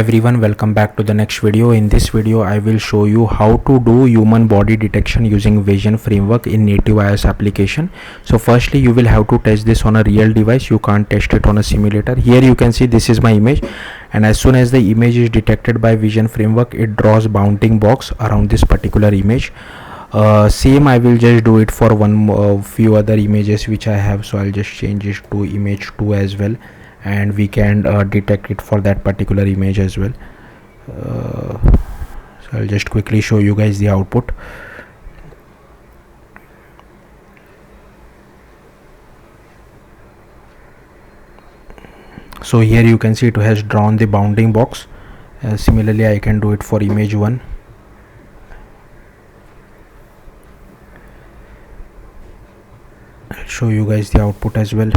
Everyone, welcome back to the next video. In this video I will show you how to do human body detection using vision framework in native iOS application. So firstly you will have to test this on a real device. You can't test it on a simulator. Here you can see this is my image, and as soon as the image is detected by vision framework, it draws bounding box around this particular image. Same I will just do it for few other images which I have. So I'll just change it to image 2 as well, and we can detect it for that particular image as well. So I'll just quickly show you guys the output. So here you can see it has drawn the bounding box. Similarly I can do it for image 1. I'll show you guys the output as well.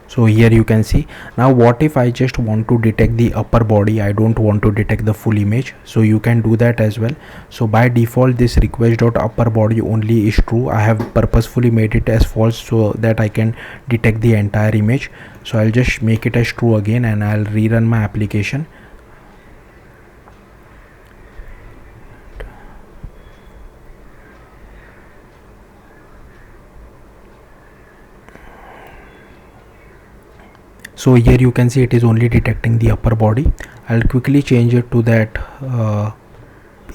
So here you can see. Now what if I just want to detect the upper body, I don't want to detect the full image? So you can do that as well. So by default this request.upper body only is true. I have purposefully made it as false so that I can detect the entire image. So I'll just make it as true again, and I'll rerun my application. So here you can see it is only detecting the upper body. I'll quickly change it to that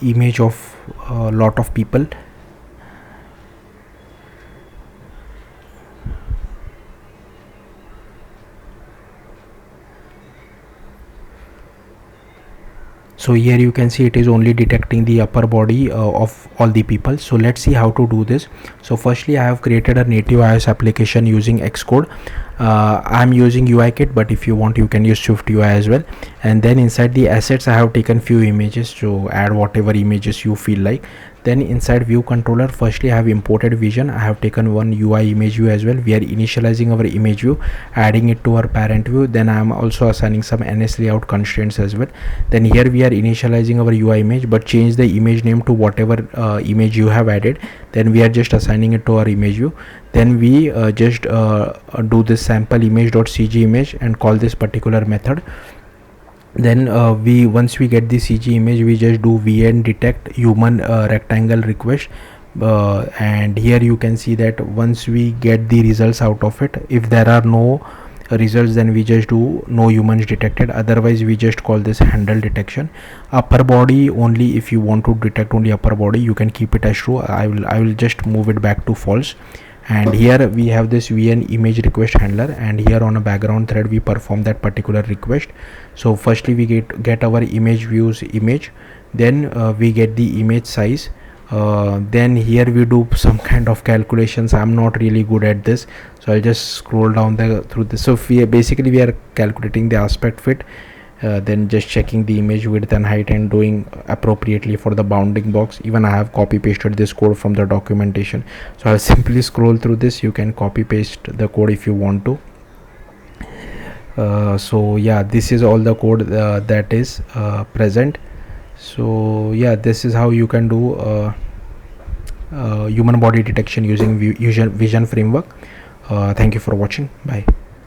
image of a lot of people. So here you can see it is only detecting the upper body of all the people. So let's see how to do this. So firstly I have created a native iOS application using Xcode. I'm using UIKit, but if you want you can use SwiftUI as well. And then inside the assets I have taken few images, so add whatever images you feel like. Then inside view controller, firstly I have imported vision. I have taken one UI image view as well. We are initializing our image view, adding it to our parent view. Then I am also assigning some NS layout constraints as well. Then here we are initializing our UI image, but change the image name to whatever image you have added. Then we are just assigning it to our image view. Then we just do this sample image.cg image and call this particular method. Then once we get the CG image, we just do vn detect human rectangle request, and here you can see that once we get the results out of it, if there are no results then we just do no humans detected, otherwise we just call this handle detection. Upper body only, if you want to detect only upper body you can keep it as true. I will just move it back to false. And here we have this vn image request handler, and here on a background thread we perform that particular request. So firstly we get our image views image, then we get the image size, then here we do some kind of calculations. I'm not really good at this, so I'll just scroll down through this. So we are calculating the aspect fit, then just checking the image width and height and doing appropriately for the bounding box. Even I have copy pasted this code from the documentation, so I'll simply scroll through this. You can copy paste the code if you want to. So yeah, this is all the code that is present. So yeah, this is how you can do human body detection using vision framework. Thank you for watching. Bye.